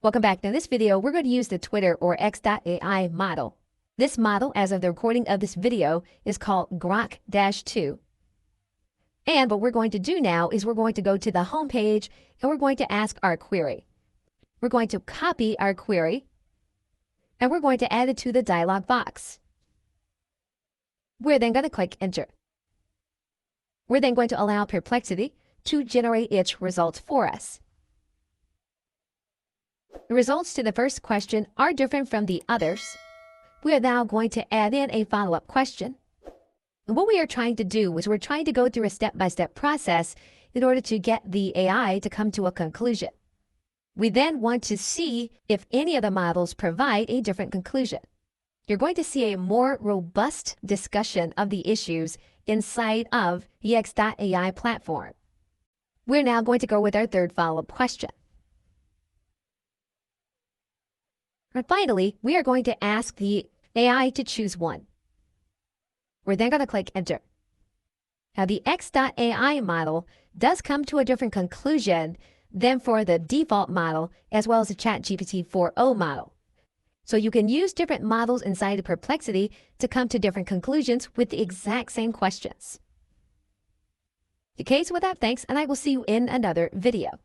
Welcome back. In this video, we're going to use the Twitter or X.AI model. This model, as of the recording of this video, is called Grok-2. And what we're going to do now is we're going to go to the home page and we're going to ask our query. We're going to copy our query and we're going to add it to the dialog box. We're then going to click Enter. We're then going to allow Perplexity to generate its results for us. The results to the first question are different from the others. We are now going to add in a follow-up question. And what we are trying to do is we're trying to go through a step-by-step process in order to get the AI to come to a conclusion. We then want to see if any of the models provide a different conclusion. You're going to see a more robust discussion of the issues inside of the X.AI platform. We're now going to go with our third follow-up question. And finally, we are going to ask the AI to choose one. We're then going to click Enter. Now, the X.AI model does come to a different conclusion than for the default model, as well as the ChatGPT 4o model. So you can use different models inside of Perplexity to come to different conclusions with the exact same questions. Okay, so with that, thanks, and I will see you in another video.